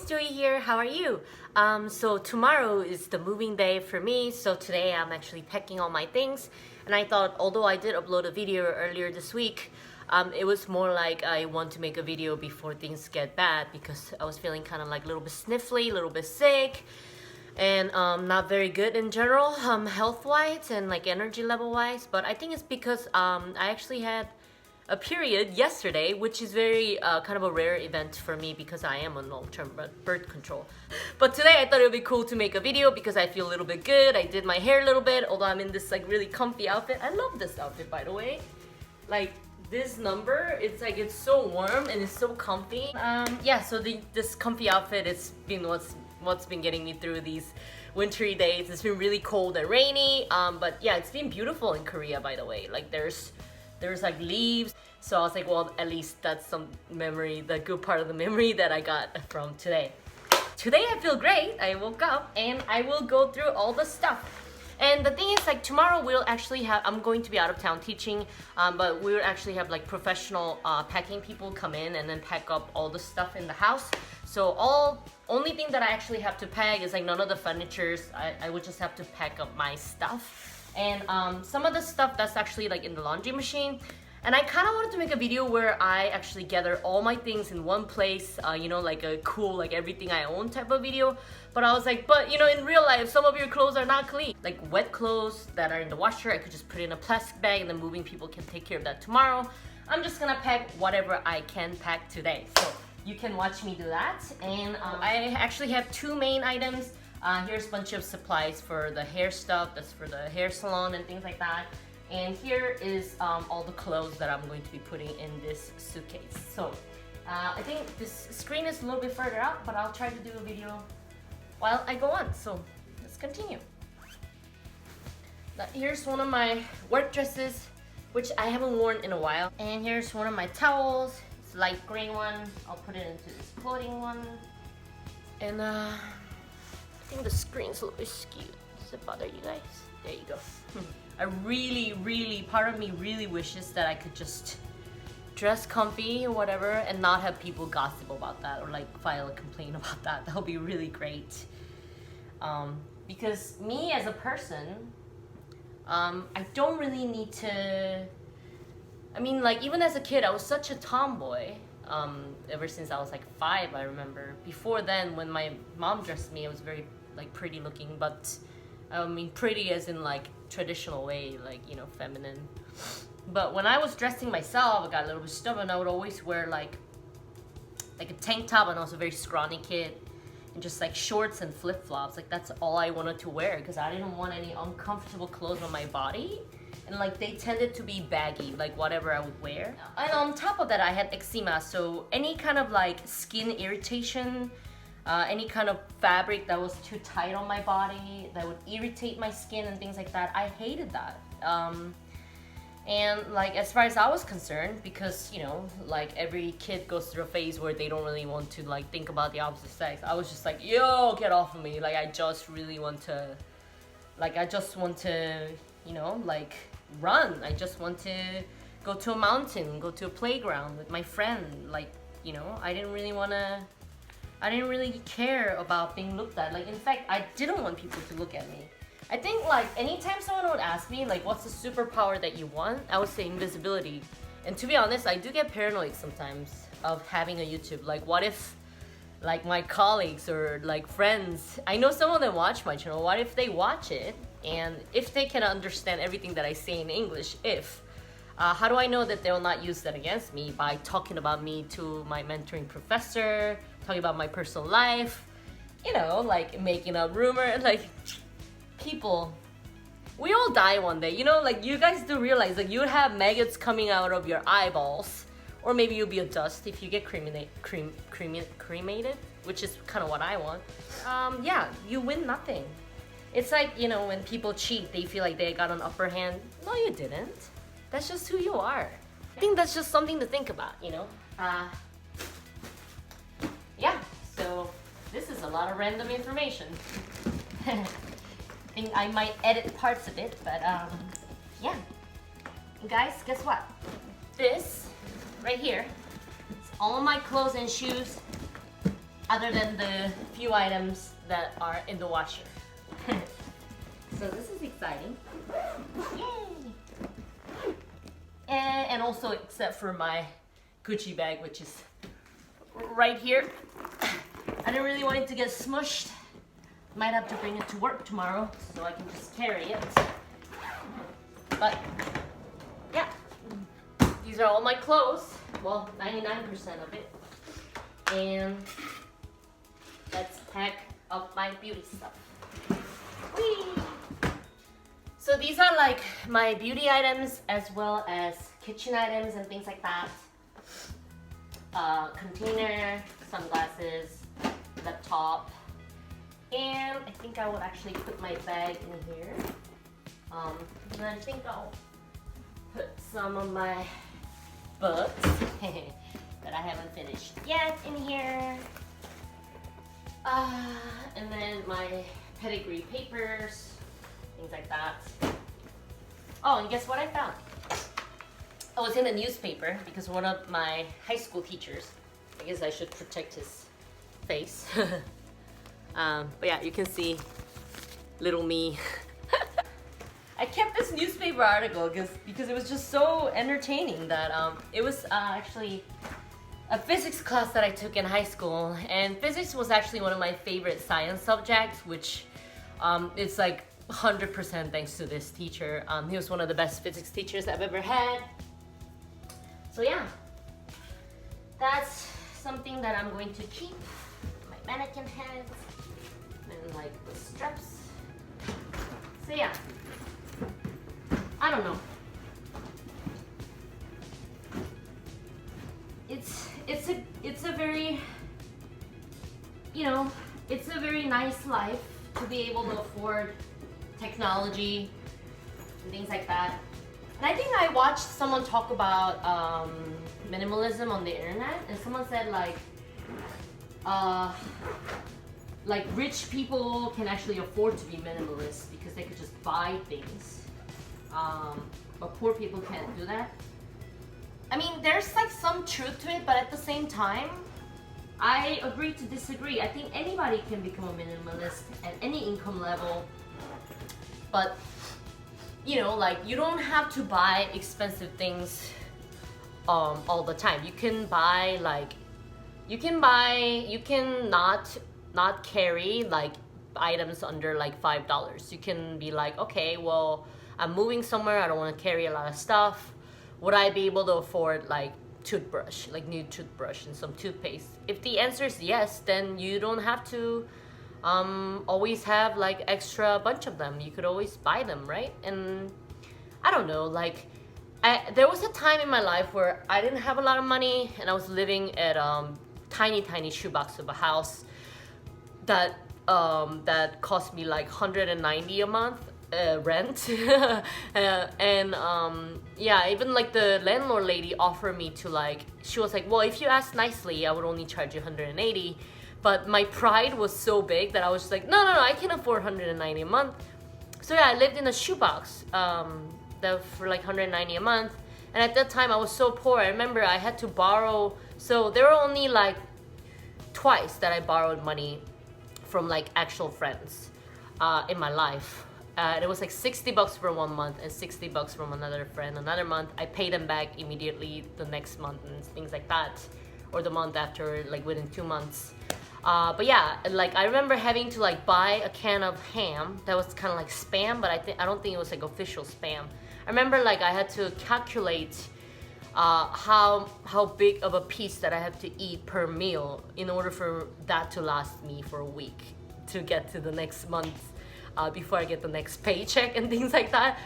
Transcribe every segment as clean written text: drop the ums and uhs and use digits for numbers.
it's Joey here. How are you? So tomorrow is the moving day for me. So today I'm actually packing all my things. And I thought, although I did upload a video earlier this week, it was more like I want to make a video before things get bad because I was feeling kind of like a little bit sniffly, a little bit sick, and not very good in general, health-wise and like energy level-wise. But I think it's because I actually had a period yesterday, which is very kind of a rare event for me because I am on long-term birth control. But today I thought it would be cool to make a video because I feel a little bit good. I did my hair a little bit, although I'm in this like really comfy outfit. I love this outfit, by the way. Like this number, it's like it's so warm and it's so comfy. Yeah, so this comfy outfit has been what's been getting me through these wintry days. It's been really cold and rainy, but yeah, it's been beautiful in Korea, by the way. Like there's like leaves, so I was like, well, at least that's some memory, the good part of the memory that I got from today. Today I feel great. I woke up and I will go through all the stuff. And the thing is, like, tomorrow we'll actually have, I'm going to be out of town teaching, but we will actually have like professional packing people come in and then pack up all the stuff in the house. So only thing that I actually have to pack is like none of the furnitures. I would just have to pack up my stuff. And some of the stuff that's actually like in the laundry machine. And I kind of wanted to make a video where I actually gather all my things in one place, you know, like a cool, like everything I own type of video. But I was like, but you know, in real life, some of your clothes are not clean. Like wet clothes that are in the washer, I could just put in a plastic bag and the moving people can take care of that tomorrow. I'm just gonna pack whatever I can pack today. So you can watch me do that. And I actually have two main items. Here's a bunch of supplies for the hair stuff, that's for the hair salon and things like that. And here is all the clothes that I'm going to be putting in this suitcase. So I think this screen is a little bit further out, but I'll try to do a video while I go on. So let's continue. Now, here's one of my work dresses, which I haven't worn in a while. And here's one of my towels. It's a light green one. I'll put it into this floating one. And I think the screen's a little bit skewed. Does it bother you guys? There you go. I really, part of me really wishes that I could just dress comfy or whatever and not have people gossip about that or like file a complaint about that. That would be really great. Because me as a person, I don't really need to, I mean, like even as a kid, I was such a tomboy. Ever since I was like 5, I remember. Before then, when my mom dressed me, it was very like pretty looking, but I mean pretty as in like traditional way, like, you know, feminine. But when I was dressing myself, I got a little bit stubborn. I would always wear like a tank top, and I was a very scrawny kid, and just like shorts and flip-flops. Like that's all I wanted to wear because I didn't want any uncomfortable clothes on my body. And like they tended to be baggy, like whatever I would wear. And on top of that, I had eczema, so any kind of like skin irritation, any kind of fabric that was too tight on my body that would irritate my skin and things like that, I hated that. And like as far as I was concerned, because you know, like every kid goes through a phase where they don't really want to like think about the opposite sex, I was just like, yo, get off of me. Like I just really want to, like I just want to, you know, like run. I just want to go to a mountain, go to a playground with my friend. Like, you know, I didn't really care about being looked at. Like in fact, I didn't want people to look at me. I think like anytime someone would ask me like what's the superpower that you want, I would say invisibility. And to be honest, I do get paranoid sometimes of having a YouTube. Like what if like my colleagues or like friends, I know some of them watch my channel, what if they watch it and if they can understand everything that I say in English, how do I know that they'll not use that against me by talking about me to my mentoring professor, talking about my personal life, you know, like making a rumor, like people, we all die one day, you know, like you guys do realize like you have maggots coming out of your eyeballs, or maybe you'll be a dust if you get cremated, which is kind of what I want. Yeah, you win nothing. It's like, you know, when people cheat, they feel like they got an upper hand. No, you didn't. That's just who you are. I think that's just something to think about, you know? Yeah, so this is a lot of random information. I think I might edit parts of it, but yeah. Guys, guess what? This right here is all my clothes and shoes other than the few items that are in the washer. So this is exciting. Yay! And also except for my Gucci bag, which is right here. I didn't really want it to get smushed. Might have to bring it to work tomorrow so I can just carry it. But yeah, these are all my clothes. Well, 99% of it. And let's pack up my beauty stuff. Whee! So these are like my beauty items as well as kitchen items and things like that. Container, sunglasses, laptop, and I think I will actually put my bag in here. And I think I'll put some of my books that I haven't finished yet in here. And then my pedigree papers, things like that. Oh, and guess what I found? I was in the newspaper because one of my high school teachers, I guess I should protect his face. But yeah, you can see little me. I kept this newspaper article because it was just so entertaining that it was actually a physics class that I took in high school, and physics was actually one of my favorite science subjects, which it's like 100% thanks to this teacher. He was one of the best physics teachers I've ever had. So yeah, that's something that I'm going to keep. My mannequin heads and like the straps. So yeah, I don't know. It's a very, you know, it's a very nice life to be able to afford technology and things like that. And I think I watched someone talk about minimalism on the internet, and someone said like rich people can actually afford to be minimalist because they could just buy things, but poor people can't do that. I mean, there's like some truth to it, but at the same time, I agree to disagree. I think anybody can become a minimalist at any income level, but you know, like you don't have to buy expensive things all the time. You can buy like, you can not carry like items under like $5. You can be like, okay, well, I'm moving somewhere, I don't want to carry a lot of stuff. Would I be able to afford like toothbrush, like new toothbrush and some toothpaste? If the answer is yes, then you don't have to always have like extra bunch of them. You could always buy them, right? And I don't know, like there was a time in my life where I didn't have a lot of money and I was living at tiny shoebox of a house that that cost me like $190 a month rent. Yeah, even like the landlord lady offered me to like, she was like, well, if you ask nicely I would only charge you $180. But my pride was so big that I was just like, no, I can afford $190 a month. So yeah, I lived in a shoebox that for like $190 a month. And at that time I was so poor. I remember I had to borrow. So there were only like twice that I borrowed money from like actual friends in my life. It was like $60 for 1 month and $60 from another friend another month. I paid them back immediately the next month and things like that, or the month after, like within 2 months. But yeah, like I remember having to like buy a can of ham that was kind of like Spam, but I don't think it was like official Spam. I remember like I had to calculate how big of a piece that I have to eat per meal in order for that to last me for a week to get to the next month before I get the next paycheck and things like that.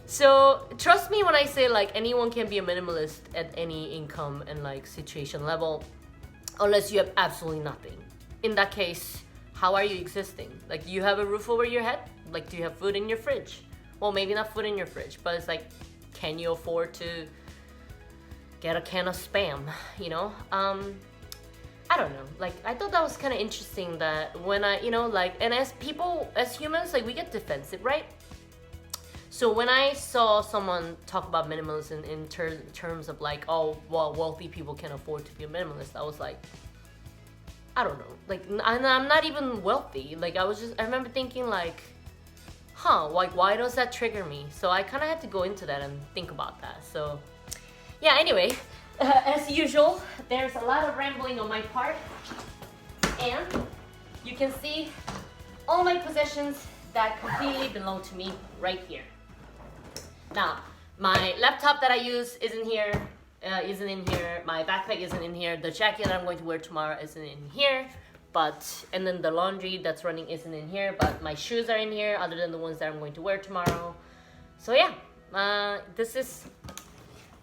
So trust me when I say like anyone can be a minimalist at any income and like situation level, unless you have absolutely nothing. In that case, how are you existing? Like, do you have a roof over your head? Like, do you have food in your fridge? Well, maybe not food in your fridge, but it's like, can you afford to get a can of Spam, you know? I don't know, like I thought that was kind of interesting that when I, you know, like, and as people, as humans, like we get defensive, right? So when I saw someone talk about minimalism in terms of like, oh, well, wealthy people can afford to be a minimalist, I was like, I don't know, like, and I'm not even wealthy. Like, I remember thinking like, like, why does that trigger me? So I kind of had to go into that and think about that. So yeah, anyway, as usual, there's a lot of rambling on my part, and you can see all my possessions that completely belong to me right here. Now, my laptop that I use isn't here, isn't in here. My backpack isn't in here. The jacket that I'm going to wear tomorrow isn't in here. And then the laundry that's running isn't in here. But my shoes are in here, other than the ones that I'm going to wear tomorrow. So yeah, this is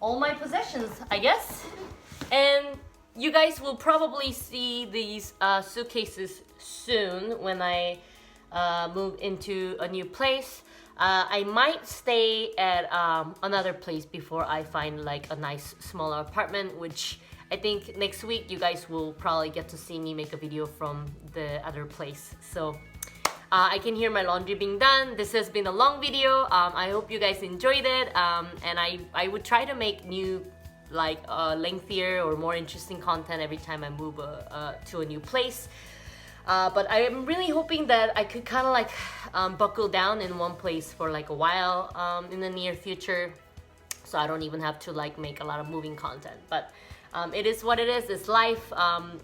all my possessions, I guess. And you guys will probably see these suitcases soon when I move into a new place. I might stay at another place before I find like a nice smaller apartment, which I think next week you guys will probably get to see me make a video from the other place. So I can hear my laundry being done. This has been a long video. I hope you guys enjoyed it, and I would try to make new like lengthier or more interesting content every time I move to a new place. But I am really hoping that I could kind of like buckle down in one place for like a while in the near future, so I don't even have to like make a lot of moving content. But it is what it is. It's life.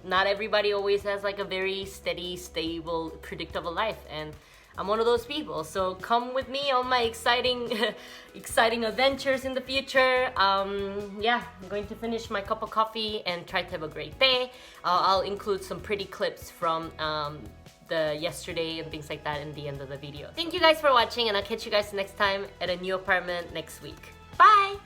Not everybody always has like a very steady, stable, predictable life, and I'm one of those people. So come with me on my exciting adventures in the future. Yeah, I'm going to finish my cup of coffee and try to have a great day. I'll include some pretty clips from the yesterday and things like that in the end of the video. Thank you guys for watching, and I'll catch you guys next time at a new apartment next week. Bye!